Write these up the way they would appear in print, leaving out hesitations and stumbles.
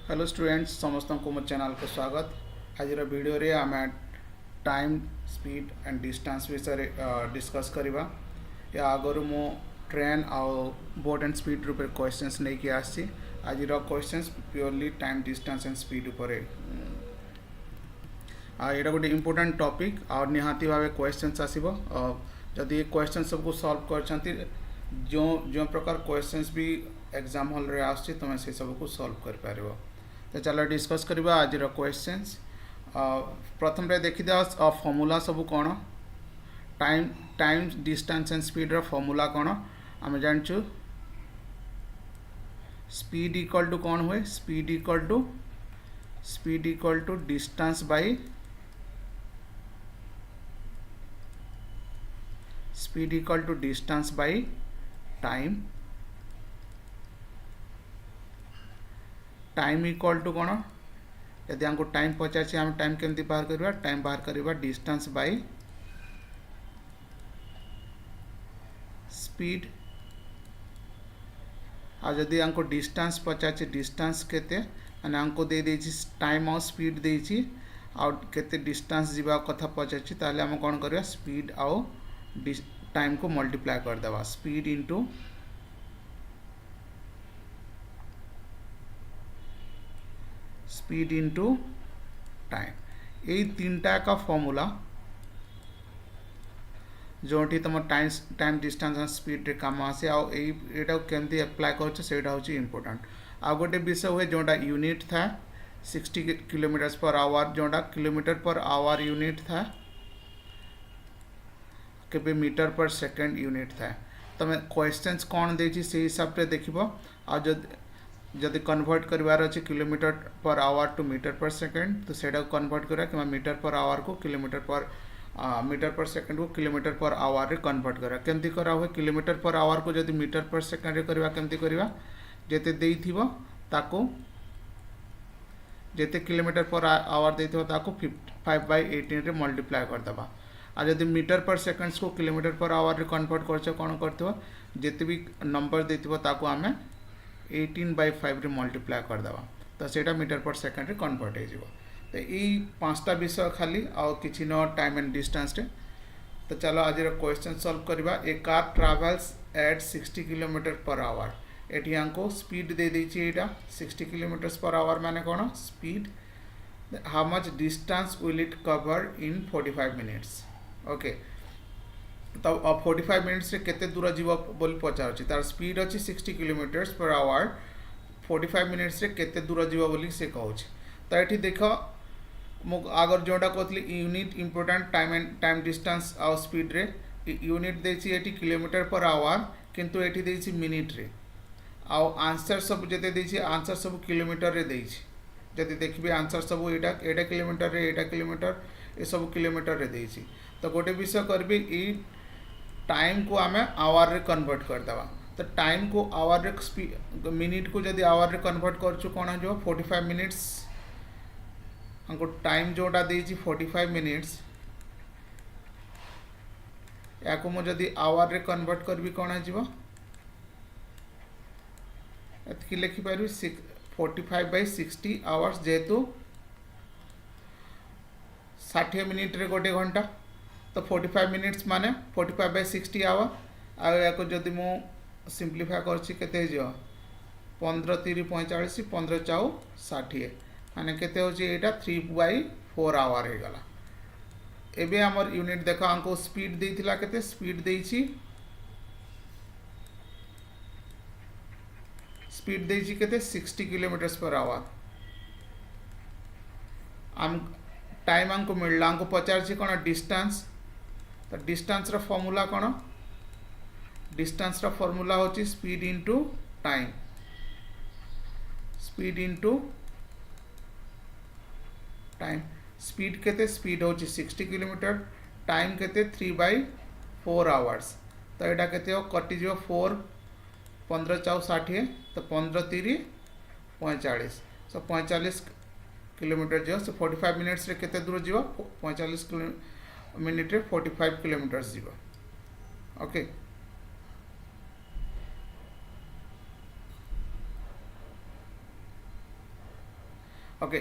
Hello students समस्त को मो चैनल को स्वागत। आज वीडियो रे आम टाइम स्पीड एंड डिस्टेंस विषय डिस्कस करवा। या आगर मो ट्रेन आउ बोट एंड स्पीड रूप क्वेश्चंस नहीं कि आज questions purely time distance and speed उपर यहाँ गोटे इम्पोर्टाट टॉपिक और निहाती भाव क्वेश्चंस आसो। जदि ये क्वेश्चन सबको सॉल्व कर जो जो प्रकार क्वेश्चंस भी एग्जाम हॉल रे आसछि तुम से सब को सॉल्व कर पारिबो। तो चलो डिस्कस करबा आज क्वेश्चंस। प्रथम रे देखि दिया फॉर्मूला सब कौन टाइम डिस्टेंस एंड स्पीड रो फॉर्मूला कौन आम जानचु। स्पीड इक्वल टू कौन हुए speed equal to distance by speed equal to distance by time. Time equal to कौन यदि हमको टाइम पचार आम टाइम केमती बाहर करवा टाइम बाहर करवा डिस्टेंस बाय स्पीड। आ जदि हमको डिस्टेंस पचार डिस्टेंस केते माने हमको दे देछि टाइम और स्पीड देछि आउ केते डिस्टेंस जीवा कथा पचार ताले हम कौन करवा स्पीड आउ टाइम को मल्टीप्लाई कर देवा। Speed into speed into time यही तीनटा का फॉर्मूला जोटी तुम टाइम डिस्टेंस एंड स्पीड रे काम आसे आटा केमती अप्लाई कर इम्पोर्टेंट। आ गोटे विषय हुए जोटा यूनिट था 60 किलोमीटर पर आवर जोटा किलोमीटर पर आवर यूनिट था के मीटर पर सेकंड यूनिट था। तुम क्वेश्चंस कौन देछि से हिसाब से देखिबो। आ जदि कन्वर्ट करवार अच्छे kilometre per hour to metre per second तो सेटा कन्वर्ट करा कि मीटर पर आवर को मीटर पर सेकंड को किलोमीटर पर आवर रे कन्वर्ट करा केमती करा हुए। किलोमीटर पर आवर को जदि मीटर पर सेकंड रे करवा केमती करवा जेते देइथिबो ताको जेते किलोमीटर पर आवर देइथिबो ताको 5/18 रे मल्टीप्लाई कर दबा। आ जदि मीटर पर सेकंड्स को किलोमीटर पर आवर रे कन्वर्ट करछ कोन करथिबो जेते भी नंबर देइथिबो ताको आमे 18/5 रे मल्टीप्लाई कर दबा तो सेटा मीटर पर सेकंड रे कन्वर्ट हो जिवो। तो यही पांचटा विषय खाली आउ किछि न टाइम एंड डिस्टेंस रे। तो चलो आज क्वेश्चन सॉल्व करबा। A car travels at 60 kilometre per hour एटी हमको स्पीड दे देछि एटा 60 किलोमीटर पर आवर माने कोन speed. How much distance will it cover in 45 minutes. Okay तो 45 मिनिट्स रे केते दूर जीव बोली पचार तार स्पीड अच्छी 60 किलोमीटर पर आवर 45 मिनिट्स रे केते दूर जीव बोली से कहूँ। तो ये देख मु आगर जोटा कहती यूनिट इम्पोर्टेंट टाइम डिस्टेंस आउ स्पीड रे यूनिट देछि एटी किलोमीटर पर आवर किंतु एटी देछि मिनिट रे आउ आंसर सब जते देछि आंसर सब किलोमीटर रे देछि। जदि देखिबे आंसर सब एटा किलोमीटर रे एटा किलोमीटर ए सब किलोमीटर रे देछि। तो गोटे विषय करबे ई टाइम को आमे आवर रे कन्वर्ट कर दवा। तो टाइम को आवर रे मिनिट को जदि आवर रे कन्वर्ट करछु कोन जो 45 मिनिट्स हमको टाइम जोटा देछि 45 मिनिट्स या को मो जदि आवर रे कन्वर्ट करबी कोन जीवो एतकी लिखि पारबी 45/60 आवर्स जेतु 60 मिनिट रे गोटे घंटा तो 45 मिनिट्स माने 45/60 आवर। आ या को जदि मो सिंपलीफाई करछि केते जो 15 3 45 15 4 60 माने केते हो एटा 3/4 आवर हे गला। एबे हमर यूनिट देखो हमको स्पीड देइथिला केते स्पीड देइछि केते 60 किलोमीटर पर आवर। हम टाइम हमको मिलला हमको पचार कौन डिस्टेंस। तो डिस्टेंस रा फॉर्मूला कौन डिस्टेंस रा फॉर्मूला होची speed into time. Speed into time speed केते स्पीड होची 60 किलोमीटर टाइम केते 3/4 आवर्स। तो एटा केते हो कटि जो 4 15 4 60 तो 15 3 45 सो 45 किलोमीटर जो 45 मिनिट्स रे केते दूर जीव 45 मिनिट रे 45 किलोमीटर जीव। ओके ओके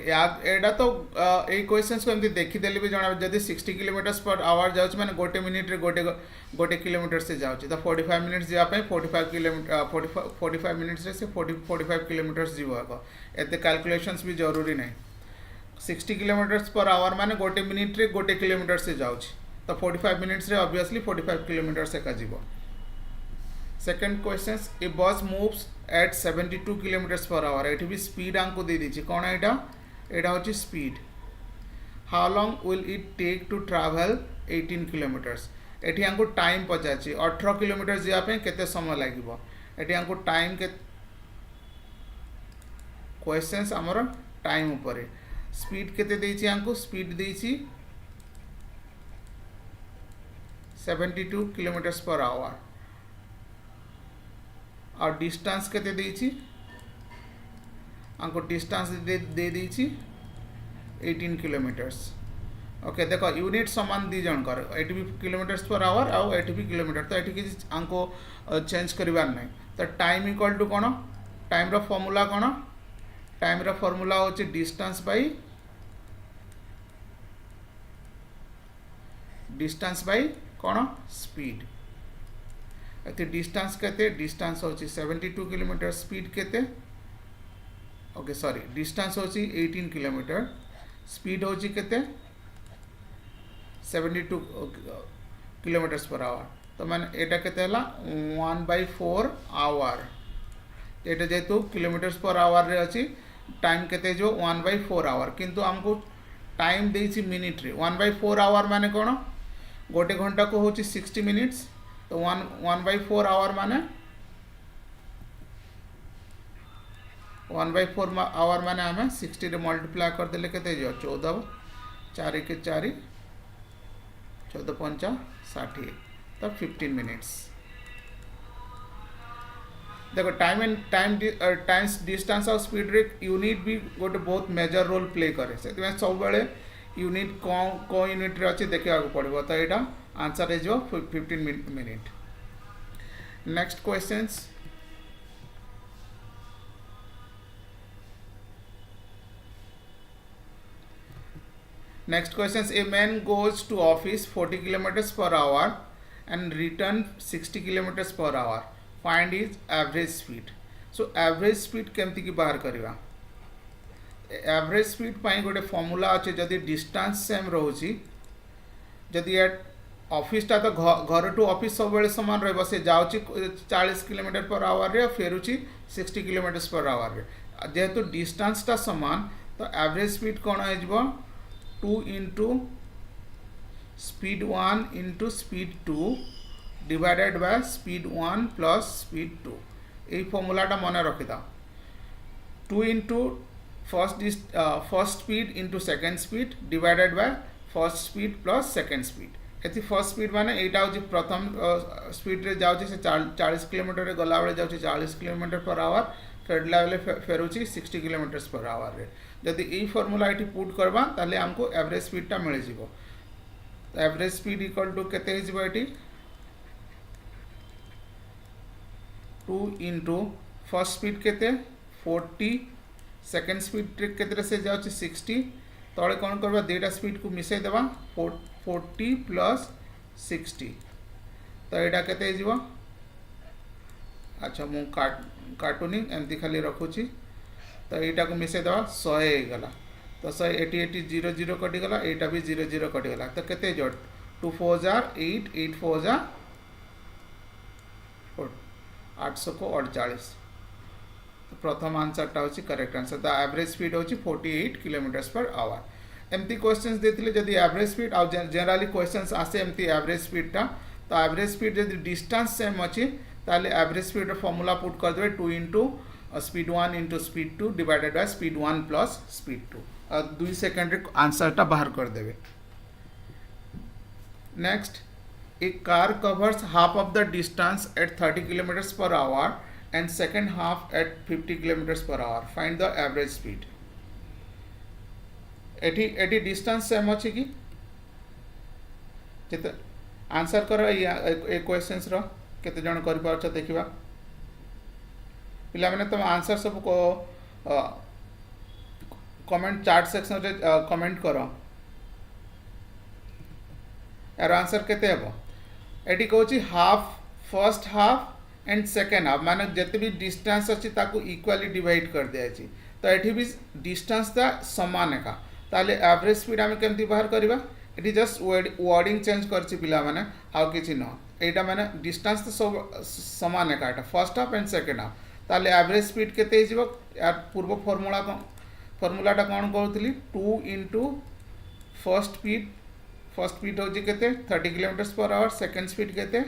एटा तो ए क्वेश्चंस को एमती देखीदेली भी जना जदि 60 किलोमीटर्स पर आवर जाउछ माने गोटे मिनिट रे गोटे किलोमीटर से जाउछ तो 45 मिनिट्स जा पे 45 किलोमीटर 45 मिनिट्स रे से 45 किलोमीटर्स जीवो को एते कैलकुलेशंस भी जरूरी नहीं 60 किलोमीटर्स पर आवर माने गोटे मिनिट रे गोटे किलोमीटर से जाउछ तो 45 मिनिट्स रे ऑब्वियसली 45 किलोमीटर से का जीवो सेकंड क्वेश्चन ए बस moves eight 72 kilometres per our ये भी स्पीड आमको दे दीजिए कौन एटा एटा होची speed how long will it take to travel 18 kilometres एठी हमको टाइम पचाची 18 किलोमीटर जिया पे केते समय लागिवो एठी हमको टाइम के क्वेश्चंस हमर टाइम ऊपर स्पीड केते देछि हमको स्पीड देछि 72 किलोमीटर्स पर आवर और डिस्टेंस केते देछि हमको डिस्टेंस दे देछि 18 किलोमीटर्स ओके देखो यूनिट समान दी जन कर एटी भी किलोमीटर्स पर आवर आउ एटी भी किलोमीटर तो एटी किसी हमको चेंज करबार नहीं तो टाइम इक्वल टू कौन टाइम रो फॉर्मूला कौन टाइम रो फॉर्मूला होची डिस्टेंस बाय कौन स्पीड एते डिस्टेंस केते डिस्टेंस होची 72 किलोमीटर स्पीड केते ओके सॉरी डिस्टेंस होची 18 किलोमीटर स्पीड होची केते 72 किलोमीटर्स पर आवर तो माने एटा केते हला 1/4 our Etah जेतु kilometres per our रे अछि टाइम केते जो 1/4 आवर किंतु हमको टाइम देछि मिनिट रे 1/4 आवर माने कोन गोटे घंटा को होची 60 मिनिट्स तो 1/4 आवर माने 1/4 आवर माने हमें 60 रे मल्टीप्लाई कर देले केते जो 14 4 के 4 14 5 60 तो 15 मिनिट्स देखो टाइम एंड टाइम डिस्टेंस और स्पीड रे यूनिट भी गोटे बहुत मेजर रोल प्ले करे से सब बेले यूनिट को यूनिट रे अछि देखा पड़ो तो यहाँ आंसर है जो 15 minute next questions next questions a man goes to office 40 kilometres per hour and return 60 kilometres per hour find is average speed so average speed केमती की बाहर करवा एवरेज स्पीड पाई गोटे फॉर्मूला अच्छे जदि डिस्टेंस सेम रोची जदि ऑफिस टा तो घर टू ऑफिस सब बेले समान रही से जाऊँगी 40 किलोमीटर पर आवर रे फेरुची 60 किलोमीटर पर आवर रे जेहेतु डिस्टेंस टा समान तो एवरेज स्पीड कौन हो 2 into speed 1 into speed 2 divided by speed 1 plus speed 2 ये फॉर्मूलाटा मन रखिदा 2 into first speed into second speed divided by first speed plus second speed ये फर्स्ट स्पीड माने यहाँ हूँ प्रथम स्पीड रे जाऊँ से 40 किलोमीटर गला बेले जाऊँ 40 किलोमीटर पर आवर फेरला बेले फेरुची 60 किलोमीटर पर आवर रे जदि यही फॉर्मूला ये पुट करवा ताले हमको एवरेज स्पीडटा मिल जिवो एवरेज स्पीड इक्वल टू केते हिजबो एटी 2 इंटू फर्स्ट स्पीड केते 40 सेकेंड स्पीड केते से जाऊँ 60 तले कौन करवा दुईटा स्पीड को मिसई देवा 40 प्लस 60 तो यहाँ केते हिजबो अच्छा मु काटुनी एमती खाली रखुची तो यहाँ को मिसई देवा 100 गला तो 100 80 0 0 कटिगला यहाँ भी 0 0 कटिगला तो केते जो 2 4 जार 8 8 4 जार 800 को 48 तो प्रथम आंसरटा होची correct answer the average speed होची 48 किलोमीटर्स पर आवर एमती क्वेश्चंस देथिले जदि एवरेज स्पीड आ जनरली क्वेश्चंस आसे एमती एवरेज स्पीडटा तो एवरेज स्पीड जदि डिस्टेंस सेम अछि ताले एवरेज स्पीड फॉर्मूला पुट कर देबे 2 into speed 1 into speed 2 divided by speed 1 plus speed 2 और 2 सेकंड रे आंसरटा बाहर कर देबे next a car covers half of the distance at 30 kilometers per hour and second half at 50 kilometers per hour find the average speed eighty distance same अछि कि जेते answer कर ए questions रो केते जण कर पाछ देखिबा पिला माने तुम आंसर सब को कमेंट चार्ट सेक्शन रे कमेंट करो यार आंसर केते हेबो एटी कहूँ half first half and second half माने जिते भी डिस्टेंस अच्छी ताकू इक्वाली डिवाइड कर दिया जाए तो ये भी डिस्टेंस ता समान एका ताले एवरेज स्पीड आम केमती बाहर करवा ये जस्ट वर्डिंग चेंज कर पिला माने आउ किछि न एटा माने डिस्टेंस तो सब समान एका एटा first half and second half ताले एवरेज स्पीड केते हिजबो यार पूर्व फॉर्मूलाटा कौन कहूली 2 इंटू फर्स्ट स्पीड होची केते 30 kilometre per our second speed केते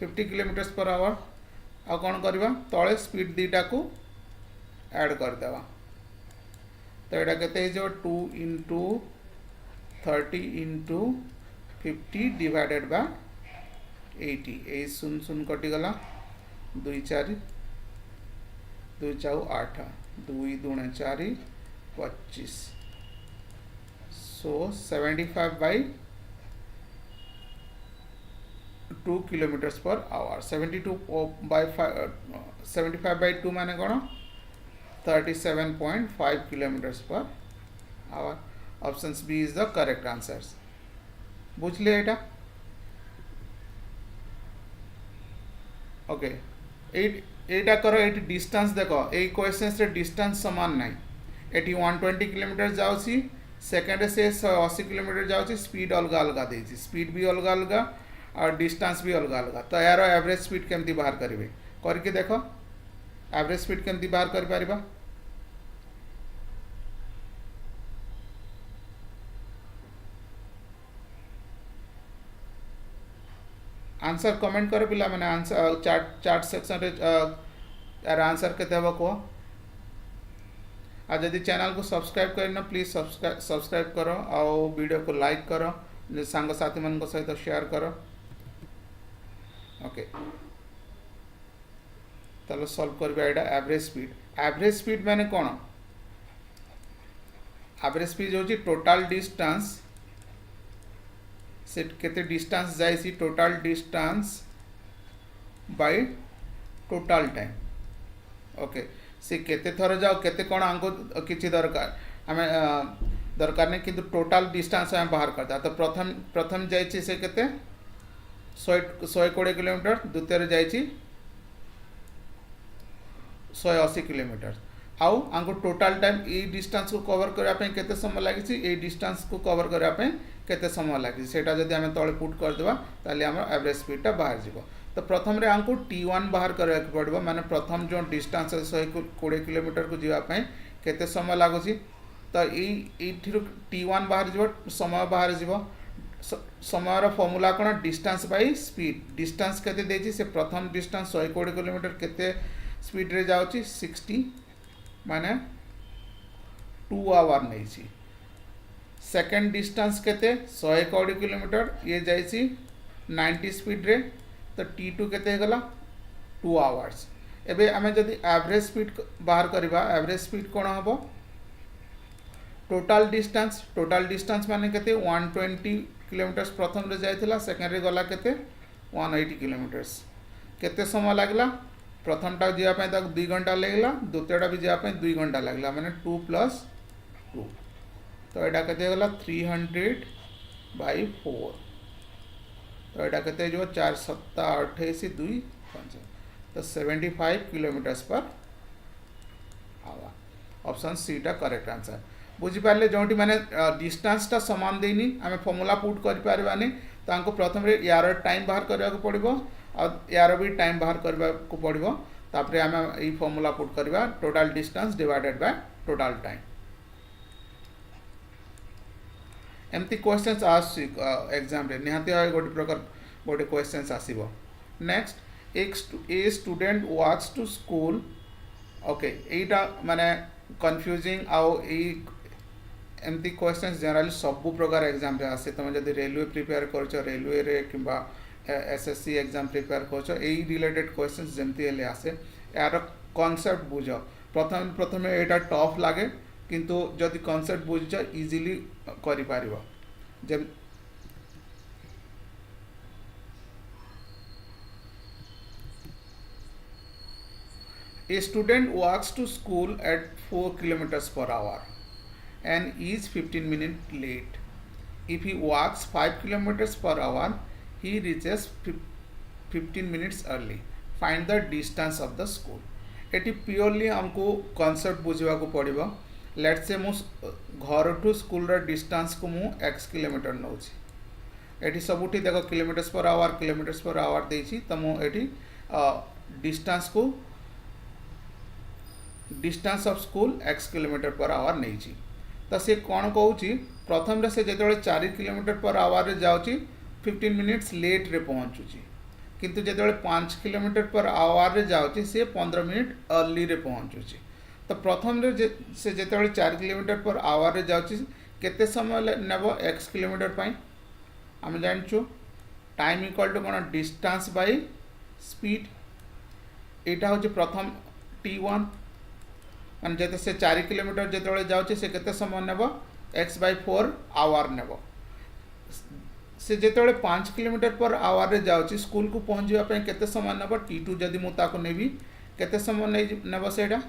50 किलोमीटर पर आवर आ कौन करवा तले स्पीड दीटा को ऐड कर देवा तो यहाँ केते हो 2 इंटू 30 इंटू 50 डिवाइडेड बाय 80 ए शून शून कटिगला 2 4 2 4 8 2 दूणे 4 25 so 75 by 2 kilometres per hour 72 by 75 by 2 माने कौन 37.5 kilometres per hour option B is the correct answers बुझले एटा ओके एटा करो एटी डिस्टेंस देखो ए क्वेश्चन रे डिस्टेंस समान नहीं एटी 120 किलोमीटर जाउसी सेकेंड से 180 किलोमीटर जाउसी स्पीड अलग अलग देछि स्पीड भी अलग अलग और डिस्टेंस भी अलग अलग तो यार एवरेज स्पीड केमती बाहर करेंगे करके देखो एवरेज स्पीड केमती बाहर कर पारिबा आंसर कमेंट करो पिला माने आंसर चार्ट सेक्शन रे यार आंसर केते हबो को आ जदि चैनल को सब्सक्राइब करना प्लीज सब्सक्राइब करो और वीडियो को लाइक करो सांग साथी मन को सहित शेयर करो ओके तालो सॉल्व करबा एटा एवरेज स्पीड माने कोन एवरेज स्पीड होची टोटल डिस्टेंस से केते डिस्टेंस जाइसी total distance by total time okay से केते थर जाओ केते कोन आंको किछि दरकार हमें दरकार नहीं किंतु टोटल डिस्टेंस हम बाहर करता तो प्रथम जाइछि से केते 120 किलोमीटर द्वितीय जाइछि 180 किलोमीटर आउ आंको टोटल टाइम ए डिस्टेंस को कवर करबा पे केते समय लागिछि ए डिस्टेंस को कवर करबा पे केते समय लागिछि सेटा जदि हमें तळे पुट कर देबा ताले हमर एवरेज स्पीड ता बाहर जिवो तो प्रथम रे आंको T1 बाहर करबा पड़बो माने प्रथम जो डिस्टेंस 120 किलोमीटर को जीवा पे केते समय लागुछि तो ए T1 बाहर जीवो समय बाहर जीवो समय फॉर्मूला कौन डिस्टेंस बाय स्पीड डिस्टेंस केते देछि से प्रथम डिस्टेंस 120 किलोमीटर केते स्पीड रे जाउछि 60 माने 2 आवर नहीं छी सेकेंड डिस्टेंस केते 120 किलोमीटर ये जाइछि 90 स्पीड रे तो T2 केते गला 2 आवर्स एबे आमे जदि एवरेज स्पीड बाहर करबा एवरेज स्पीड कोन हबो टोटल डिस्टेंस माने केते 120 किलोमीटर प्रथम रे जाइथिला सेकेंड रे गला केते 180 किलोमीटर्स केते समय लागला प्रथम टा जीवा पे तक 2 घंटा लगला द्वितीयटा भी जीवा पे 2 घंटा लगला माने 2 + 2 तो एटा केते गला 300 बाई 4 तो एटा केते जो 4 7 28 2 5 तो 75 kilometre per hour option C टा करेक्ट आंसर बुझी पारले जोटी माने डिस्टेंस टा समान देनी आमे फॉर्मूला पुट कर पारबानी तांको प्रथम रे यार टाइम बाहर करबा को पड़िबो और यार भी टाइम बाहर करबा को पड़िबो तापरे आमे ई फॉर्मूला पुट करबा total distance divided by total time एमती क्वेश्चंस आसी एग्जाम रे निहाती है गोटे प्रकार गोटे क्वेश्चंस आसीबो next a student walks to school okay एटा माने कंफ्यूजिंग आउ ए एमती क्वेश्चंस जनरली सब प्रकार एग्जाम रे आसे तुम जदि रेलवे प्रिपेयर करछो रेलवे रे किबा एसएससी एग्जाम प्रिपेयर करछो ए रिलेटेड क्वेश्चंस जेमती हेले आसे यार कांसेप्ट बुझो प्रथम एटा टफ लागे किंतु जदि कांसेप्ट बुझो इजीली करि पारिबो GeM A student walks to school at 4 kilometers per hour. and is 15 minutes late. If he walks 5 kilometers per hour, he reaches 15 minutes early. Find the distance of the school. Eighty purely हमको concept बुझा को पड़ो. Let's say मु घर to school distance को मु x kilometre नौ. Eighty सबुठी देख kilometres per our देछि तो मुझे डिस्टेंस को distance of school x kilometre per our नहीं. तो सी कौन कहूँ प्रथम से जो 4 किलोमीटर पर आवर रे जाऊँगी 15 मिनिट्स लेट रे पहुँचुची. किंतु जो 5 किलोमीटर पर आवर रे जाऊँगी सी 15 मिनिट अर्ली रे पहुँचुची. तो प्रथम से जो 4 किलोमीटर पर आवर रे जाऊँगी केते समय नेब x किलोमीटर पाई आम जानचु टाइम इक्वल टू कौन डिस्टेंस बाय स्पीड. यहाँ हूँ प्रथम t1 मान जैसे से 4 किलोमीटर जो जाऊँचे से केते समय नेब x/4 आवर नेब. से जो 5 किलोमीटर पर आवर रे जाऊँची स्कूल को पहुँचवाई केते समय नेब t2 जदि मुझे नेबी केते समय नेब सेटा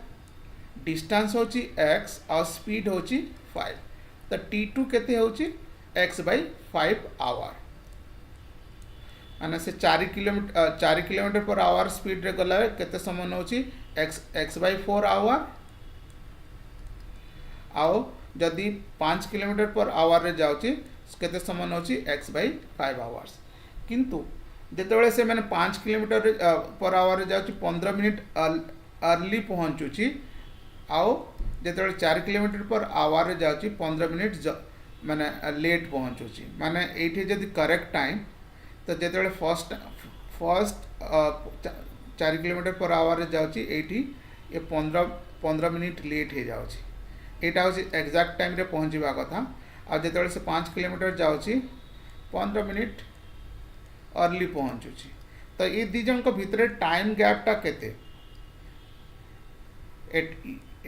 डिस्टेंस होची x और स्पीड होची 5. तो t2 केते होची x/5 आवर. माने से 4 किलोमीटर पर आवर स्पीड रे गला केते समय नौची x/4 आवर. आओ जदि 5 किलोमीटर पर आवर रे जाऊँची केते समय नौची x/5 आवर्स. किंतु जेतेबेले से मैंने 5 किलोमीटर पर आवर रे जाऊँची 15 मिनिट अर्ली पहुँचुची. आओ जेतेबेले 4 किलोमीटर पर आवर रे जाऊँची 15 मिनिट माने लेट पहुँचुची. माने ये जदि करेक्ट टाइम तो जेतेबेले फर्स्ट 4 किलोमीटर पर आवर रे जाऊँची ये 15 मिनिट लेट हो जाऊँची. यहाँ हूँ एक्जाक्ट टाइम रे पहुँचवा कथा. आ जो से 5 किलोमीटर जाऊँची 15 मिनिट अर्ली पहुँचुची. तो ये दी जन भितर टाइम गैपटा केते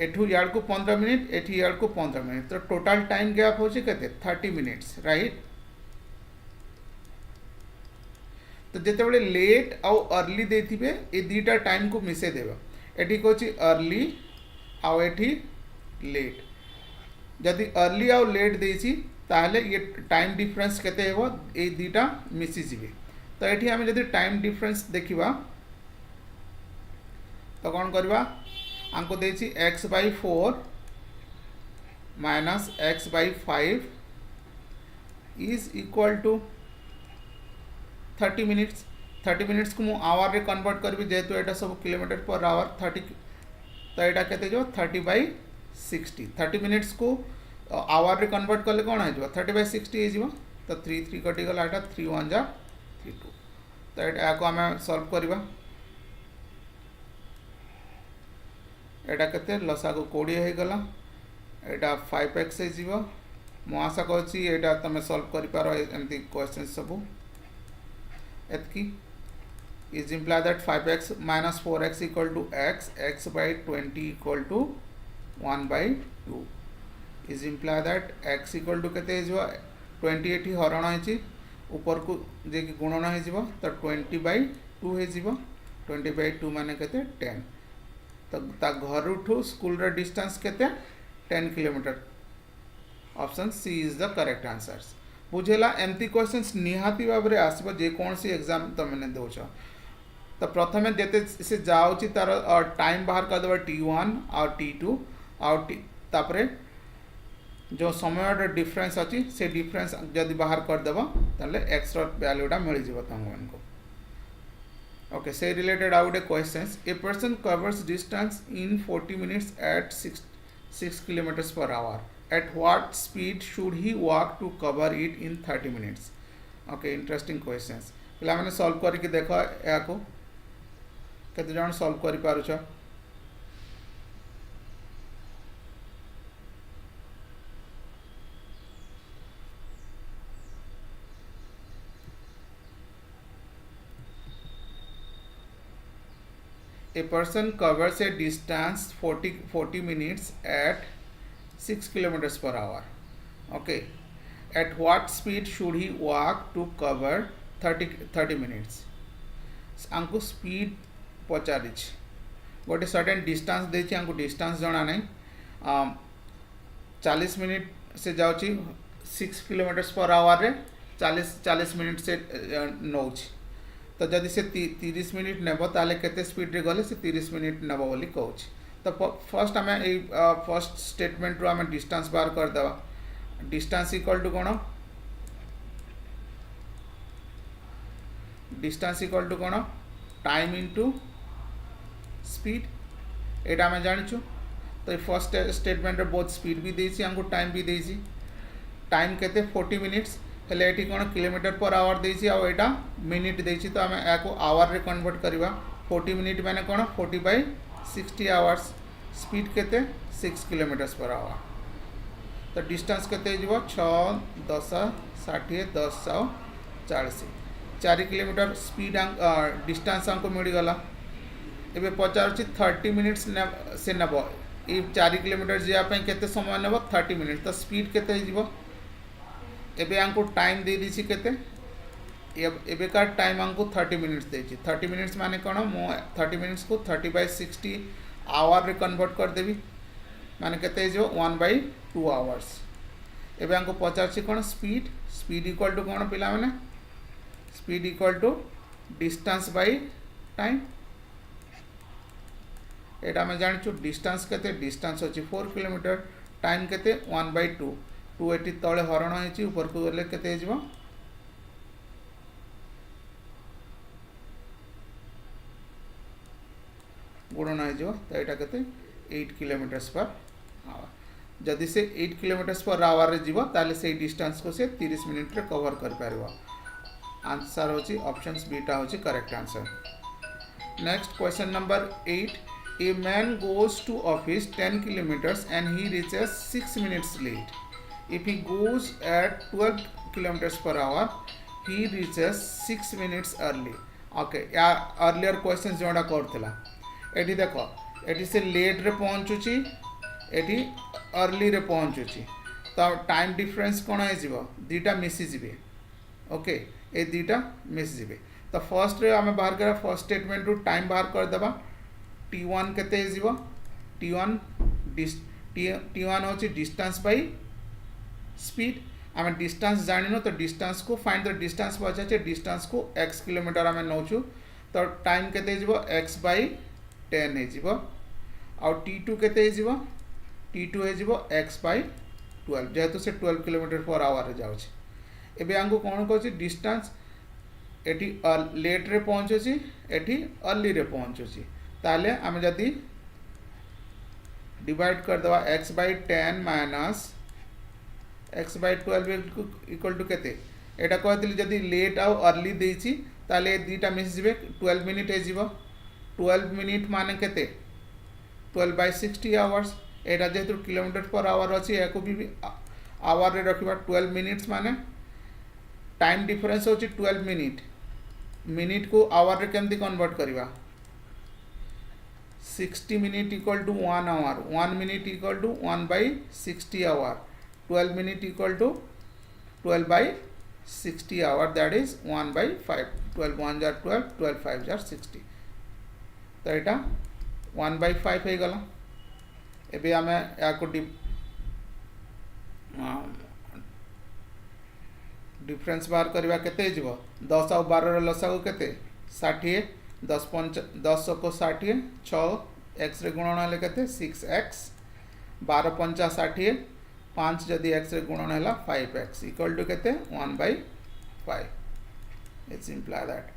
एठू यार को 15 मिनिट एठी यार को 15 मिनिट. तो टोटल टाइम गैप होची केते 30 मिनिट्स राइट. तो जितेबाला लेट आउ अर्ली देथिबे ए दीटा टाइम को मिसे देबा. एठी कोची अर्ली आउ एठी लेट. जदि अर्ली आउ लेट देछि ताहले ये टाइम डिफरेंस केते हेबो ए दीटा मिसी जिवे. तो एठी हम जदि टाइम डिफरेंस देखिबा तो कौन करबा हमको देछि x/4 minus x/5 is equal to 30 minutes. 30 minutes को मु आवर रे कन्वर्ट करबी जेहेतु एटा सब किलोमीटर पर आवर 30. तो यहाँ केते जो 30/60. 30 मिनिट्स को आवर रे कन्वर्ट कले कौन हो 30/60 हो. तो 3 कटिगला यहाँ 3 1 जा 3 2. तो यहाँ को आम सॉल्व करवा. यहाँ केते लसा को 20 हो गला. यहाँ 5x हो. मु आशा करा तुम सॉल्व कर पार एमती क्वेश्चन सब एतकी. is imply that 5x minus 4x equal to x/20 equal to 1/2 is imply that x equal to केते हो 28 हरण होइछि ऊपर को जे कि गुणन हो जिवो तो 20/2 हो जिवो. 20/2 माने केते 10. तो ता घर उठू स्कूल रे डिस्टेंस केते 10 kilometre. Option C is the correct answers. बुझेला एमती क्वेश्चंस निहाती भाव में आसब जेकोसी एग्जाम तुमने दौच. तो प्रथम जेते से जाऊँगी तार टाइम बाहर करदे t1 और t2 और तापरे जो समय डिफरेंस अच्छी से डिफरेंस जदि बाहर करदेव ताले एक्स वैल्यूटा मिल जाव तुमको. ओके से रिलेटेड आउ गोटे question. A person covers distance in 40 minutes at 6 kilometres per hour. At what speed should he walk to cover it in 30 minutes? Okay, interesting questions. पिला मैंने सॉल्व करके देखो या को केते जण सॉल्व करि पारुछ. A person covers a distance 40 minutes at 6 kilometers per hour. Okay, at what speed should he walk to cover 30 minutes? आमको स्पीड पचारि गोटे सर्टेन डिस्टेंस देछि आमको डिस्टेंस जना नहीं. 40 मिनिट से जाऊँगी 6 किलोमीटर पर आवर रे 40 मिनिट से नौ। तो जदि से 30 मिनिट नेब ताले केते स्पीड रे गले से 30 मिनिट नेब बोली कहूँ। तो फर्स्ट आम फर्स्ट स्टेटमेंट रू आम डिस्टेंस बाहर करदे। डिस्टेंस इक्वल टू कौन, डिस्टेंस इक्वल टू कौन टाइम इंटू स्पीड, एटा आम जानिछु। तो फर्स्ट स्टेटमेंट रे बहुत स्पीड भी देछि हमको टाइम भी देछि। टाइम केते 40 मिनिट्स हेले एटी कौन किलोमीटर पर आवर देछि आ एटा मिनिट देछि। तो आम याको आवर रे कन्वर्ट करबा। 40 मिनिट माने कौन 40/60 आवर्स। स्पीड केते 6 किलोमीटर पर आवर। तो डिस्टेंस केते जीवो 6 10 60 10 40 4 किलोमीटर स्पीड डिस्टेंस हमको मिल गला। एबे पचारुछि 30 मिनिट्स से नेब ये 4 किलोमीटर जावाई केते समय नेब 30 मिनिट। तो स्पीड केते जीवो एबे हमको टाइम दे दीछि केते एबे का टाइम हमको 30 मिनिट्स देछि। 30 मिनिट्स माने कौन मो 30 मिनिट्स को 30/60 आवर रे कन्वर्ट कर देबी माने केते जो 1/2 आवर्स। एबे हमको पचारछि कौन स्पीड, स्पीड इक्वल टू कौन पिला माने speed equal to distance by time. एटा मैं जानिछु डिस्टेंस केते डिस्टेंस अछि 4 किलोमीटर, टाइम केते 1/2। 2 एटी तले हरण होइछि ऊपर को गले केते हिजबो गुणन हो। तो यहाँ के 8 किलोमीटर पर आवर। जदि से 8 किलोमीटर पर आवर रे जीवो ताले से डिस्टेंस को से 30 मिनिट रे कवर कर पारिबो। आंसर होची ऑप्शन बीटा होची correct answer. Next question number 8। A man goes to office 10 kilometres and he reaches 6 minutes late. If he goes at 12 kilometers per hour, he reaches 6 minutes early. Okay, या earlier questions जोड़ा करथिला। एठी देखो एठी से late रे पहुंचुची, एठी early रे पहुंचुची। तो टाइम डिफरेंस कोन है जीवो दीटा मिसी जिवे। ओके ए दीटा मिस जिवे। तो फर्स्ट रे हमें बाहर करा फर्स्ट स्टेटमेंट रू टाइम बाहर कर देबा। t1 केते जीवो t1 होची डिस्टेंस बाय स्पीड। आम डिस्टेंस जानिनो तो डिस्टेंस को फाइंड द डिस्टेंस पचाचे डिस्टेंस को x किलोमीटर आम नौचु। तो टाइम केते जीवो x/10 हे जीवो। आ t2 केते जीवो t2 हे जीवो x/12 जेहेतु से 12 किलोमीटर पर आवर जाउछि। एबे आंगो कोन कहछि डिस्टेंस एटी लेट रे पहुंचुछि एटी अर्ली रे पहुंचुछि। ताले आम जदी डिवाइड कर दवा x/10 minus x/12 equal to केते एटा कहथिली जदी लेट आउ अर्ली देछि ताले दीटा मिस जिवे 12 मिनिट हे जीवो। 12 मिनिट माने केते 12/60 hours. Etah जेतु kilometre per our अछि एको भी आवर रे रखिबा। 12 मिनिट्स माने टाइम डिफरेंस होछि 12 मिनिट। मिनिट को आवर रे केमती कन्वर्ट करिबा 60 minute equal to 1 hour. 1 minute equal to 1/60 hour. 12 minute equal to 12/60 hour, that is 1/5। 12 1 jar 12, 12 5 jar 60। तो यहाँ 1/5 हो गला। एबे आमे याको डिफरेंस बाहर करबा केते जीवो 10 और 12 रो लसागु केते 60। 10 को 60 6 x रे गुणन हेले केते 6x। 12 5 60 5 जदि x रे गुणन हैला 5x इक्वल टू केते 1/5। इट्स इम्प्लाई दैट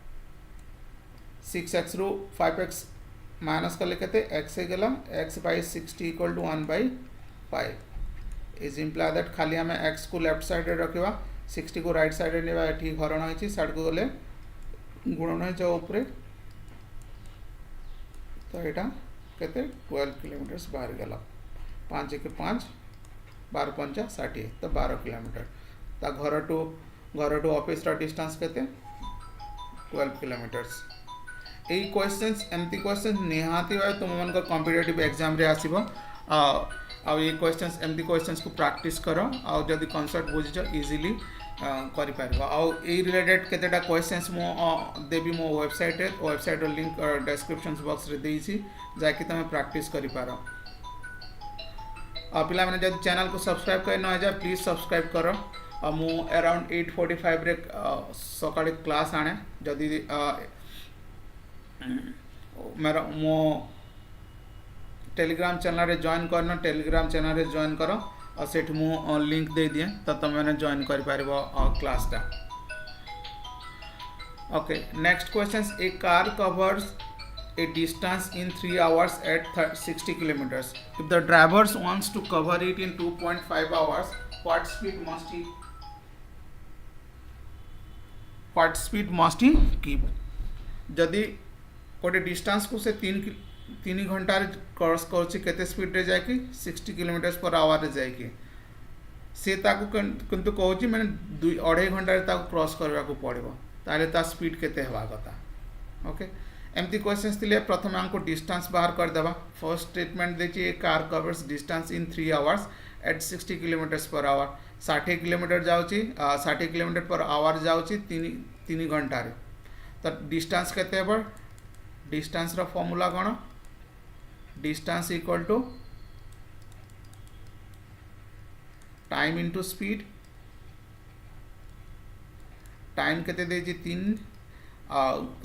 6x रू 5x माइनस कले केते x हे गेला x/60 equal to 1/5। Is imply that खाली हमें x को लेफ्ट साइड रे रखिबा 60 को राइट साइड रे नेबा। एठी हरण होइछि साइड को गले गुणन होइ जाओ ऊपर। तो एटा केते 12 किलोमीटर बाहर गेला। 5 के 5 12 5 60 तो 12 किलोमीटर। तो घर टू ऑफिस रा डिस्टेंस केते 12 किलोमीटर्स। यही क्वेश्चंस एमती क्वेश्चन निहाती भाई तुम मन को कॉम्पिटिटिव एग्जाम रे आसीबो। आ ये क्वेश्चंस एमती क्वेश्चंस को प्रैक्टिस करो आ जदी कॉन्सेप्ट बुझिछ इजीली करि पारबो। आ ए रिलेटेड केतेटा क्वेश्चंस मो देबी मो वेबसाइट रो लिंक डिस्क्रिप्शन बॉक्स रे देइछि जाकि तमे प्रैक्टिस करि पारो। पिला मैंने जब चैनल को सब्सक्राइब कर न जाए प्लीज सब्सक्राइब कर मु अराउंड 8:45 रे सकाळ क्लास आने जदि मेरा मो टेलीग्राम चैनल रे जॉइन करना टेलीग्राम चैनल रे जॉइन कर और सेठ मु लिंक दे दिए तो तुम मैंने जॉइन कर पारिबो क्लास टा। Okay next question A car covers a distance in 3 hours at 60 kilometers. If the driver wants to cover it in 2.5 hours, what speed must he keep? जदि गोटे डिस्टेंस को से 3 घंटा क्रॉस कर केते स्पीड रे जाए कि 60 किलोमीटर पर आवर रे जाए कि से ताकू किंतु कहूँ मैंने 2.5 घंटा रे ताकू क्रॉस करबा को पड़िबो ताले ता स्पीड केते हेबा कथा। ओके एमती क्वेश्चंस थिले प्रथम हमको डिस्टेंस बाहर कर देबा। फर्स्ट स्टेटमेंट देछि a car covers distance in 3 hours at 60 kilometre per hour 60 kilometre जाउची 60 किलोमीटर पर आवर जाउची 3 घंटा रे तो डिस्टेंस केते हेबो डिस्टेंस रो फार्मूला कोन distance equal to time into speed time केते देछि 3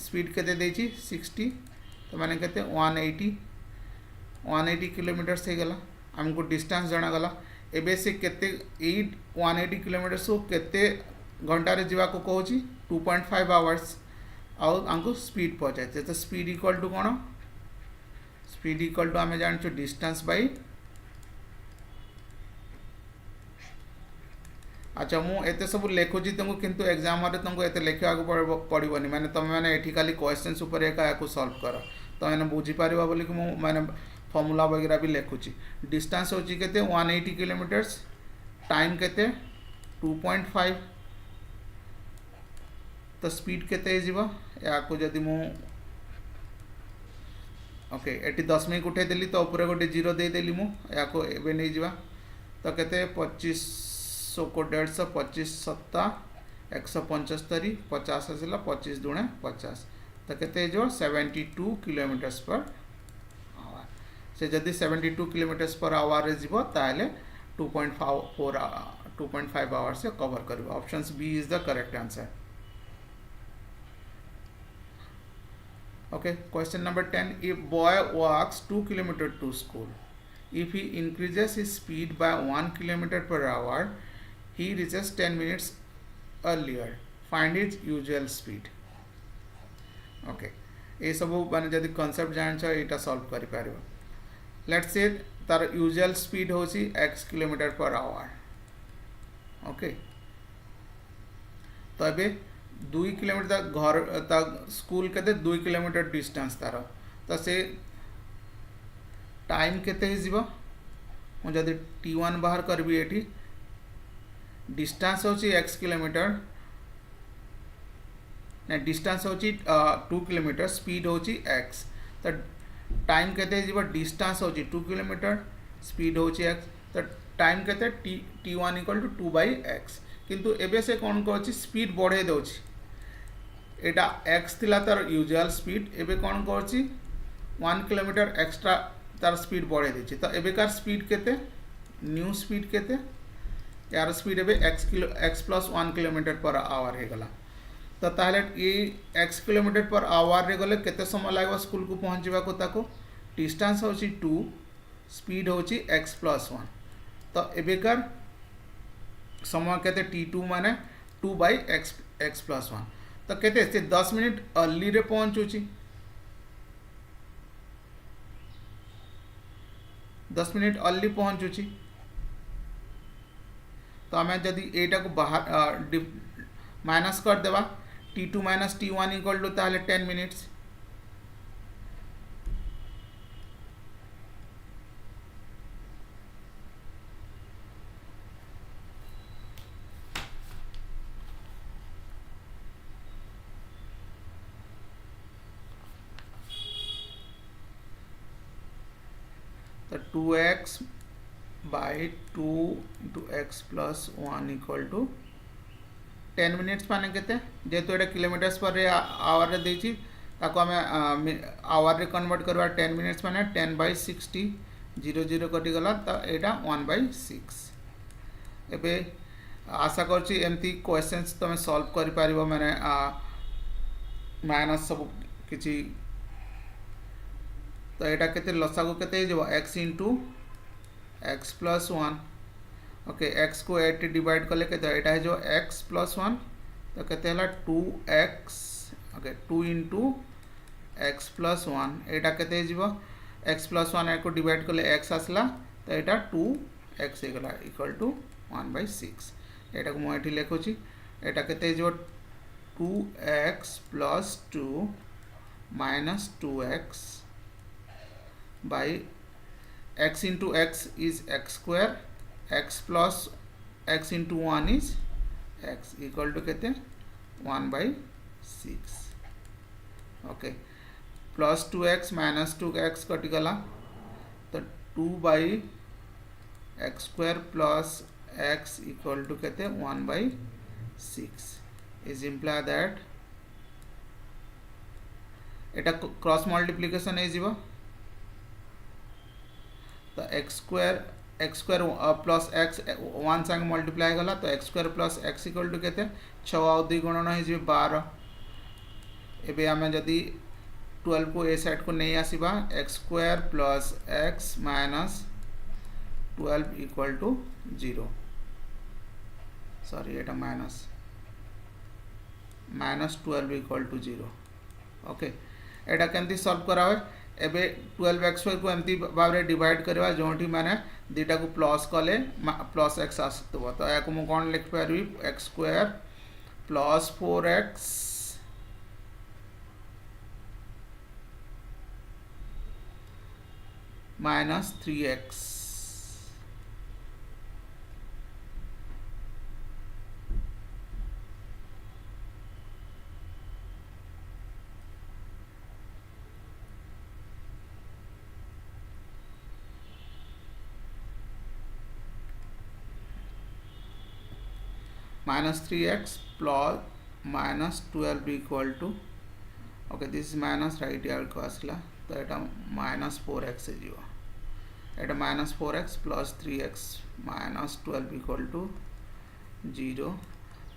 स्पीड केते देछि 60 तो माने केते 180 किलोमीटर से गला हमको डिस्टेंस जाना गला एबे से केते 180 किलोमीटर सो केते घंटा रे जीवा को कहूची 2.5 आवर्स और हमको स्पीड पहुंचाते तो स्पीड इक्वल टू कोन स्पीड इक्वल टू हमें जानछो डिस्टेंस बाय अच्छा मु एते सब लेखुची तुमको किंतु एग्जाम रे तुमको एते लेखिया को पड़िबोनी माने तुम माने एठी खाली क्वेश्चंस ऊपर एका को सॉल्व कर तो मैंने बुझी पारिबा बोली कि मु माने फार्मूला वगैरह भी लेखुची डिस्टेंस होची केते 180 किलोमीटर्स टाइम केते 2.5 तो स्पीड केते जीवा या को जदी मु ओके एटी 10 मिनट उठे देली तो ऊपर गोटे 0 दे देली मु या को एबे नै जीवा तो केते 25 को 150 25 सत्ता 175 50 आसला 25 दुणे 50 तो केते जो 72 किलोमीटर पर आवर से जदि 72 किलोमीटर पर आवर रे जीवो ताले 2.5 आवर से कवर करिवो option B is the correct answer. Okay, question number 10. If boy walks 2 kilometers to school, if he increases his speed by 1 kilometer per hour, he reaches 10 minutes earlier. Find his usual speed. Okay, ये सब माने जदि concept जान छ एटा solve करि पारिबो। Let's say तार usual speed होची x kilometre per our. Okay, तो अबे 2 किलोमीटर घर तक स्कूल केते 2 किलोमीटर डिस्टेंस तार तो से टाइम केते ही जीवो मु जदि t1 बाहर करबी एठी डिस्टेंस होची x किलोमीटर ना डिस्टेंस होची 2 किलोमीटर स्पीड होची x तो टाइम केते जीवो डिस्टेंस होची 2 किलोमीटर स्पीड होची x तो टाइम केते t1 = 2/x किंतु एबे से कोन कहछि स्पीड बढ़े दोछि एटा x थिला तार यूजुअल स्पीड एबे कोन कहछि 1 किलोमीटर एक्स्ट्रा तार स्पीड बढ़े देछि तो एबे कार स्पीड केते न्यू स्पीड केते यार स्पीड एबे x + 1 किलोमीटर पर आवर हे गला तो ताले ए x किलोमीटर पर आवर रे गले केते समय लागो स्कूल को पहुंचबा को ताको डिस्टेंस होछि 2 स्पीड होछि x + 1 तो एबे कार समय केते t2 माने 2/x + 1 तो केते से 10 मिनट अर्ली रे पहुंचुची 10 मिनट अर्ली पहुंचुची तो हमें जदि एटा को बाहर माइनस कर देबा t2 - t1 = ताले 10 मिनट्स तो 2x by 2 into x plus 1 equal to 10 minutes माने केते जेतु एटा किलोमीटर्स पर आवर रे देछि ताको हमें आवर रे कन्वर्ट करबा 10 मिनट्स माने 10/60 0 0 कटिगला तो यहाँ 1/6 एबे आशा करछि एमती क्वेश्चंस तुम सॉल्व करि पारिबो माने माइनस सब किछि तो यहाँ केते लसागु केते हो x into x plus 1 okay x को 8 डिवाइड कले केते यहाँ जो x प्लस 1 तो केते हला 2x okay 2 into x plus 1 यहाँ केते हो x प्लस 1 को डिवाइड कले x आसला तो यहाँ 2x होगा इक्वल टू 1/6 यहाँ को मुझे लिखुची यहाँ केते हो 2x plus 2 minus 2x by x into x is x square x plus x into 1 is x equal to केते 1/6 okay plus 2x minus 2x कटिगला तो 2/x square plus x equal to केते 1/6 is imply that Etah cross multiplication है जीवा तो x square plus x 1 संग multiply गला तो x square plus x equal to केते 6 आउ 2 गुणन है जे 12 एबे हमें जदी 12 को ए साइड को नहीं आसीबा x square plus x minus 12 equal to 0 sorry एटा माइनस 12 इक्वल टू 0 ओके एटा केमती सॉल्व करा होय एबे 12x को एमती भाव डिवाइड करवा जोटी माने दीटा को प्लस कले प्लस x आसतबो तो या को मु कोन लिख पारबी x square plus 4x minus 3x minus 3x plus minus 12 equal to okay this is minus right here को आसला तो एटा minus 4x है जीवा एटा minus 4x plus 3x minus 12 equal to 0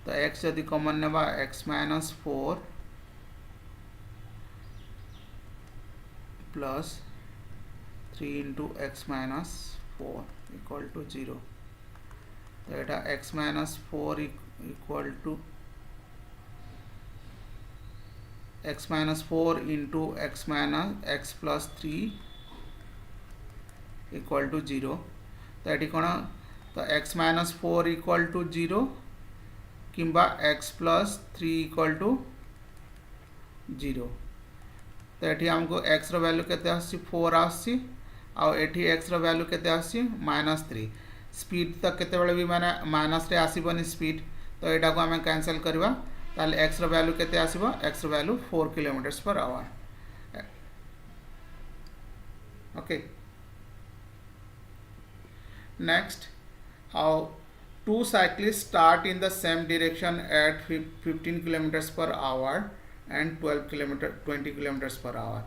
तो x यदि कॉमन नेबा x minus 4 plus 3 into x minus 4 equal to 0 तो एटा x minus 4 equal to x minus 4 into x minus x plus 3 equal to 0 तो eighty कोना तो x minus 4 equal to 0 किंबा x plus 3 equal to 0 तो eighty हमको x रो value केते आसी 4 आसी आ एटी x रो वैल्यू केते आसी -3 स्पीड तक केते बेले भी माने माइनस रे आसीबनी स्पीड तो एटा को हमें कैंसिल करबा ताले x रो वैल्यू केते आसीबो x रो value 4 kilometres per hour okay next how two cyclists start in the same direction at 15 kilometers per hour and 20 kilometers per hour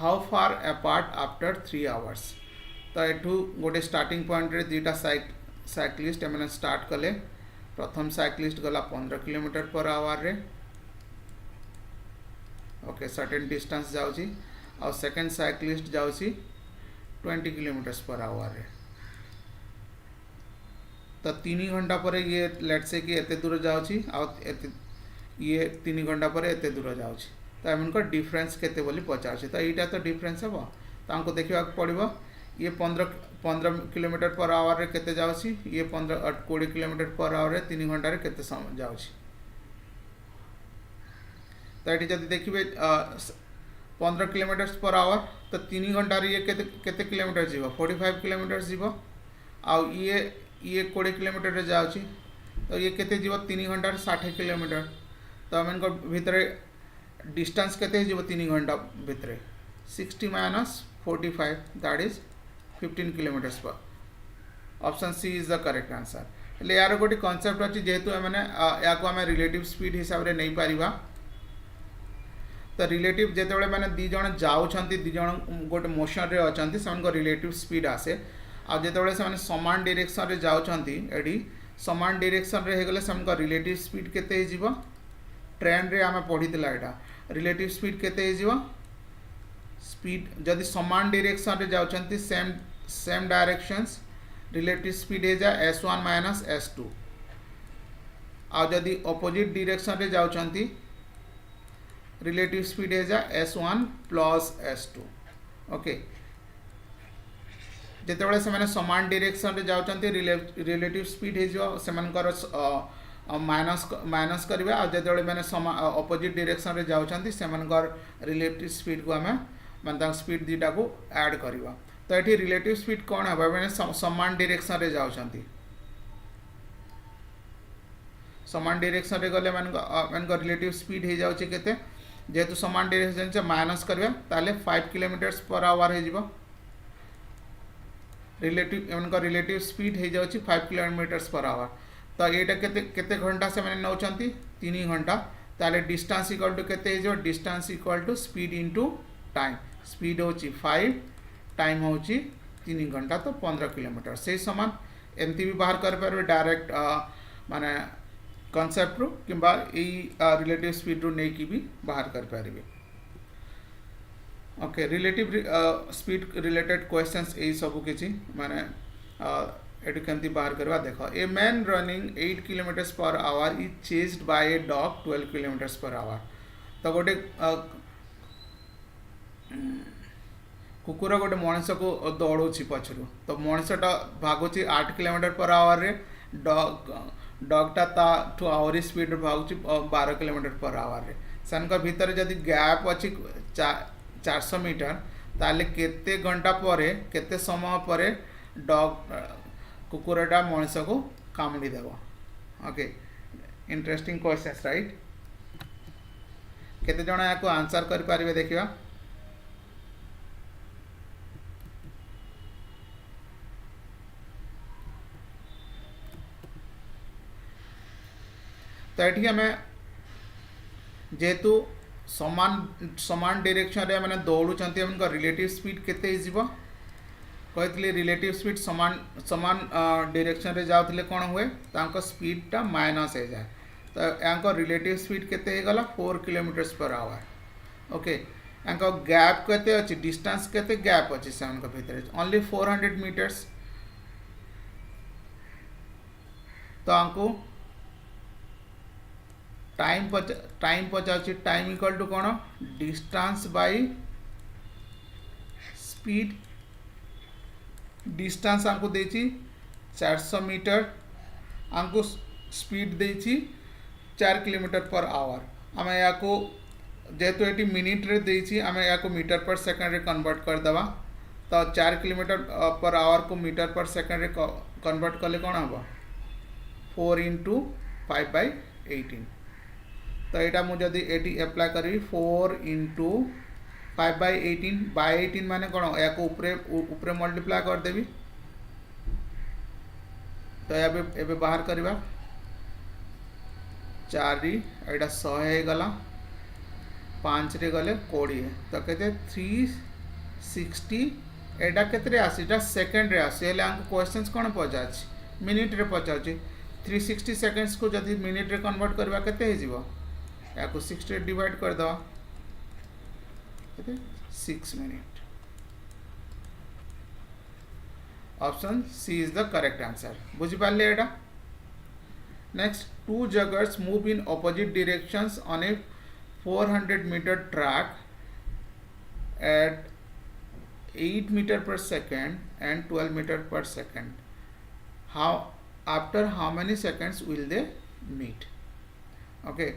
how far apart after 3 hours तो एठू गोटे starting point रे दुटा cyclist एमने start कले प्रथम cyclist गला 15 kilometre per our रे okay certain distance जाउची और सेकंड साइक्लिस्ट जाउची 20 किलोमीटर पर आवर रे तो 3 घंटा पर ये लेट से कि एते दूर जाउची और ये 3 घंटा पर एते दूर जाउची तो एमन डिफरेंस केते बोली पचार तो यहाँ तो डिफरेंस हे तो हमको देखा पड़ो ये 15 किलोमीटर पर आवर रे केते जाउची ये 20 किलोमीटर पर आवर रे 3 घंटा रे केते समय जाउची तो ये जब देखिए 15 किलोमीटर पर आवर तो 3 घंटा रे ये केते किलोमीटर जीव 45 किलोमीटर जीव आ ये 20 किलोमीटर रे जाउची तो ये केते जीव 3 घंटा रे 60 किलोमीटर तो हमन को भितरे डिस्टेंस केते जीव 3 घंटा भितरे 60 minus 45 that is 15 kilometre per option C is the correct answer ले यार गोटी कांसेप्ट अछि जेहेतु मैंने या को हमें रिलेटिव स्पीड हिसाब रे नहीं पारिबा तो रिलेटिव जेते मैंने दी जन जाऊँच दी जन गोटे मोशन रे अच्छा से रिलेटिव स्पीड आसे आ जेते से समान डायरेक्शन रे जाऊँच एडी समान डायरेक्शन रे हेगले से रिलेटिव स्पीड केते हो ट्रेन रे आम पढ़ीला यहाँ रिलेटिव स्पीड केते हो स्पीड जदि समान डायरेक्शन रे जाऊँच सेम डायरेक्शंस रिलेटिव स्पीड हो जाए S1 माइनस S2 आ जदि अपोजिट डायरेक्शन रे जाऊँच रिलेटिव स्पीड हो जाए S1 प्लस S2 ओके जितेबाला से समान डायरेक्शन रे जाऊँच रिलेटिव स्पीड हो माइनस करेंगे आ जो मैंने अपोजिट डायरेक्शन रे जाऊँच रिलेटिव स्पीड को आम मैं स्पीड दुटा को ऐड करवा तो ये रिलेटिव स्पीड कौन है मैंने समान डायरेक्शन रे जाऊँच समान डायरेक्शन रे गले मान रिलेटिव स्पीड हो जाऊँचे केते जेहेतु समान डायरेक्शन से माइनस करवा ताले 5 किलोमीटर्स पर आवर हो रिलेटिव स्पीड हो जाऊँची 5 किलोमीटर्स पर आवर तो यहाँ केते घंटा से मैंने नौचंती 3 घंटा ताले डिस्टेंस इक्वल टू केते हो distance equal to speed into time speed होची 5 टाइम होची 3 घंटा तो 15 किलोमीटर से समान एमती भी बाहर कर पारे डायरेक्ट माने कॉन्सेप्ट रू किंबा रिलेटिव स्पीड रू नहीं की भी बाहर कर पारे okay relative speed related questions यही सब किसी माने एटू केमती बाहर करवा देखो a man running 8 kilometres per our is chased by a dog 12 kilometres per our तो गोटे कुकुर गोटे मनीष को दौड़ूची पछरू तो मनीषटा भागुची 8 किलोमीटर पर आवर रे डॉगटा ताठू आहरी स्पीड भागुची 12 किलोमीटर पर आवर रे सेनका भीतर जदि गैप अच्छी 400 मीटर ताले केते घंटा परे केते समय परे डॉग कुकुरटा मनीष को कामुड़ी देव ओके इंटरेस्टिंग क्वेश्चंस राइट केते जण याको आंसर कर पारिबे देखिबा तो ये आम जेहेतु समान डायरेक्शन रे मैंने दौड़ुंट रिलेटिव स्पीड केते कहती रिलेटिव स्पीड समान डायरेक्शन रे जाउथिले कौन हुए तांको स्पीड टा माइनस हो जाए तो यहाँ रिलेटिव स्पीड केते गला 4 किलोमीटर्स पर आवर ओके यहाँ गैप केते अच्छी डिस्टेंस केते गैप अच्छी से भीतर ओनली 400 मीटर्स तो हमको टाइम पचास टाइम इक्वल टू कौन डिस्टेंस बाय स्पीड डिस्टेंस हमको देची 400 मीटर हमको स्पीड देची 4 किलोमीटर पर आवर आम या जेहेतु ये मिनिट रे देची आम या मीटर पर सेकंड रे कन्वर्ट कर देवा तो 4 किलोमीटर पर आवर को मीटर पर सेकंड रे कन्वर्ट कले कौन हम 4 इंटू 5/18 तो यहाँ मुझे ये एप्लाय करी 4 इंटू 5/18 माने कौन या ऊपर मल्टीप्लाय करदेवी तो ये बाहर करवा 4 यहाँ 100 हो गला 5 रे गले 20 तो कहते 360 एटा केतरे आसी एटा सेकंड रे आसी हेले हमको क्वेश्चंस कौन पचार मिनिट रे पचार 360 सेकंड्स को जब मिनिट रे कन्वर्ट करवा केते हो या 60 डिवाइड कर दवा 6 minute option C is the correct answer बुझी पाले एटा next 2 joggers move in opposite directions on a 400 metre track at 8 metre per second and 12 metre per second how after how many seconds will they meet okay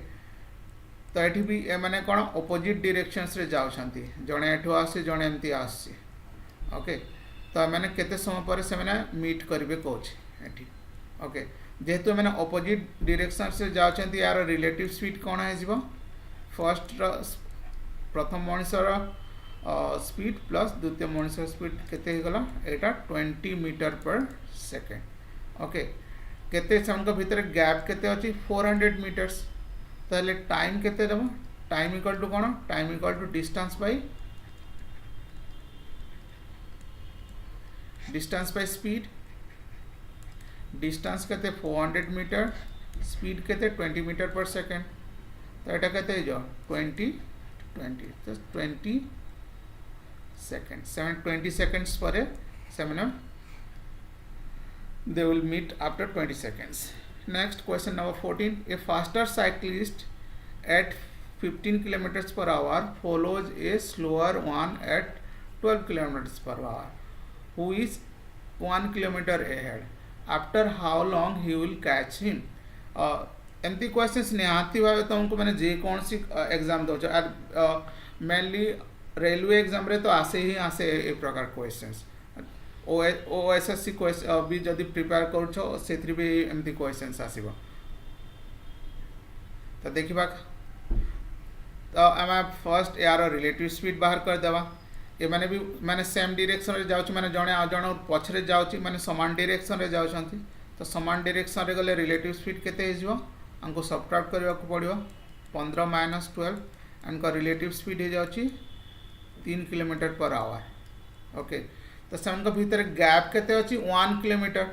तो ये भी मैंने कौन opposite directions रे जाउछंती जणे एठो आसी जणे एमती आसी ओके तो मैंने केते समय पर से मैंने मीट करिवे कोच एठी ओके जेहेतु मैंने ऑपोजिट डायरेक्शन से जाउछंती यार रिलेटिव स्पीड कौन है जीवो फर्स्ट प्रथम मनुष्यर स्पीड प्लस द्वितीय मनुष्य स्पीड केते हो गला एटा 20 मीटर पर सेकंड ओके केते समय भीतर गैप केते अछि 400 मीटर्स ताले टाइम केते देबो टाइम इक्वल टू कौन time equal to distance by speed distance केते 400 मीटर स्पीड केते 20 मीटर पर सेकेंड तो एटा केते जो 20 तो 20 seconds 20 seconds पर they will meet after 20 seconds. Next question number 14. A faster cyclist at 15 kilometers per hour follows a slower one at 12 kilometers per hour who is 1 kilometer ahead. After how long he will catch him? एमती questions निहाती भाव तुमको मैंने जेकोसी exam दो mainly railway exam रे तो आसे ही आसे ए प्रकार क्वेश्चंस OSSC भी जदि प्रिपेयर करूछो सेथि भी एमती क्वेश्चंस आसीबो तो देखिबा तो आम फर्स्ट यार रिलेटिव स्पीड बाहर कर देवा ये माने भी माने सेम डायरेक्शन रे जाउछ माने जणे आ जण पछरे जाउछ माने समान डायरेक्शन रे जाउछंती तो समान डायरेक्शन रे गले रिलेटिव स्पीड केते हिजबो हमको सब्ट्रैक्ट करबा को पड़ियो 15 माइनस 12 एंड का रिलेटिव स्पीड हो जाउछि 3 किलोमीटर पर आवर ओके तो सेमन का भीतर गैप केते अछि 1 किलोमीटर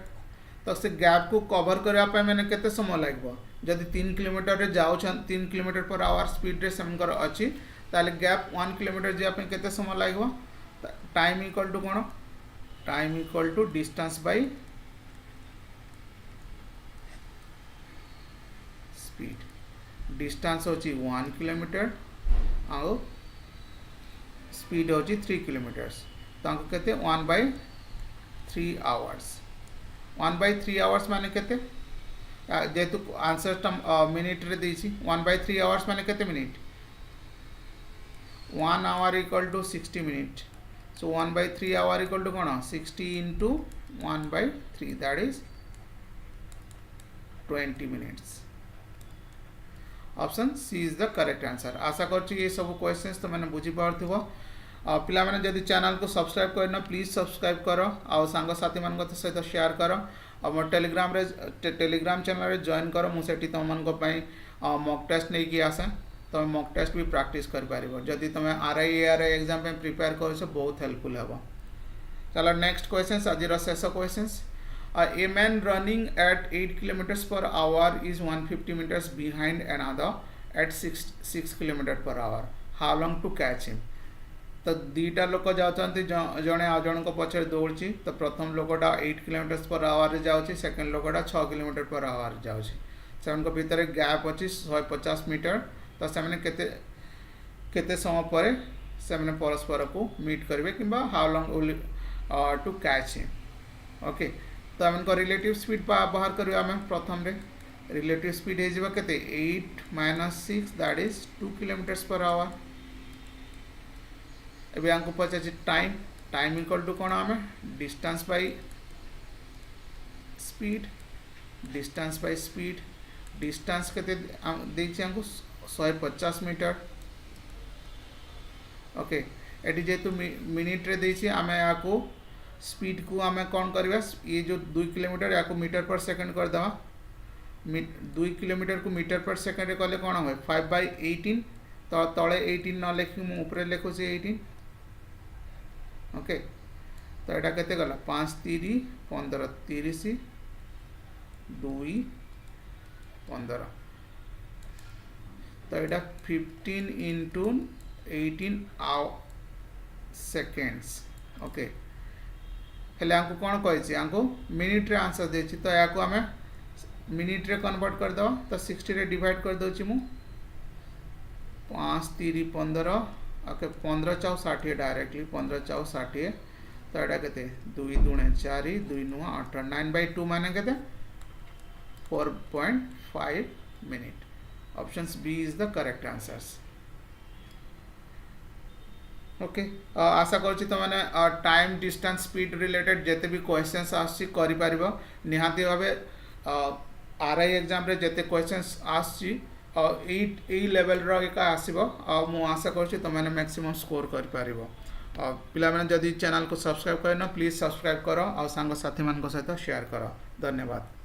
तो से गैप को कवर करबा पे माने केते समय लागबो जदि 3 किलोमीटर रे जाउछन 3 किलोमीटर पर आवर स्पीड रे सेमन कर अछि ताले गैप 1 किलोमीटर जे आपन केते समय लागबो टाइम इक्वल टू कोन time equal to distance by speed distance होची 1 किलोमीटर आउ स्पीड होची 3 किलोमीटर्स तांको केते 1/3 आवर्स 1/3 आवर्स माने केते जेतु आंसर टम मिनिट रे देछि 1/3 आवर्स माने केते minute 1 hour equal to 60 minute so 1/3 hour equal to कोन 60 into 1/3 that is 20 minutes option C is the correct answer आशा करछि ये सब क्वेश्चंस तो मैंने बुझी पारथिबो पिला माने जदि चैनल को सब्सक्राइब करना प्लीज सब्सक्राइब करो आ सांग साथी मान सहित शेयर करो और मोर टेलीग्राम चैनल रे जॉइन करो मु सेठी तुम मन को पई मॉक टेस्ट नै कि आसे तो मॉक टेस्ट भी प्रैक्टिस कर पारिबो जदि तुम आरआई एआरआई एग्जाम पे प्रिपेयर करछो बहुत हेल्पफुल हेबो चलो नेक्स्ट क्वेश्चंस आज शेष questions A man running at 8 kilometers per hour is 150 meters behind another at 6 kilometers per hour. How long to catch him? तो दीटा लोक जाउछंती जणे आ जण को पछे दौड़ची तो प्रथम लोकटा 8 किलोमीटर पर आवर रे जाउची सेकंड लोकटा 6 किलोमीटर पर आवर रे जाउची सेमन को भीतर गैप अछि 150 मीटर तो सेमने केते समय परे सेमने परस्पर को मीट करबे किबा how long will to catch him okay तो आम रिलेटिव स्पीड बाहर करवा आम प्रथम रे रिलेटिव स्पीड हो केते 8 minus 6 that is 2 kilometres per our एबे हमको पचाछि टाइम इक्वल टू कोन आम डिस्टेंस बाय स्पीड डिस्टेंस केते देछि हमको 150 मीटर ओके एटी जेतु मिनिट रे देछि आम याको स्पीड को आम कौन करवा ये जो 2 किलोमीटर या मीटर पर सेकंड कर दवा 2 किलोमीटर को मीटर पर सेकंड कले कौन हुए 5/18 तो तले 18 न लिखि मु ऊपर लिखु 18 ओके तो एटा केते गला 5 3 15 30 2 15 तो एटा 15 into 18 सेकेंड्स ओके हेले हमको कौन कही हमको मिनिट रे आंसर देछि तो या को हमें मिनिट रे कन्वर्ट कर दो तो 60 रे डिवाइड कर दोछि मु 5 3 15 ओके 15 4 60 डायरेक्टली 15 4 60 तो एटा केते 2 2 4 2 9 8 9/2 माने केते 4.5 minute options B is the correct answers okay आशा करूँ तो मैंने टाइम डिस्टेंस स्पीड रिलेटेड जिते भी क्वेश्चंस आसी करि परिबो निहाती भाबे आरआई एग्जाम रे जिते क्वेश्चंस आसी ए लेवल रो एका आसीबो मु आशा करूँ तो मैंने मैक्सिमम स्कोर कर परिबो पिला माने जदि चैनल को सब्सक्राइब करना प्लीज सब्सक्राइब करो और सांग साथी मान को सहित शेयर करो धन्यवाद।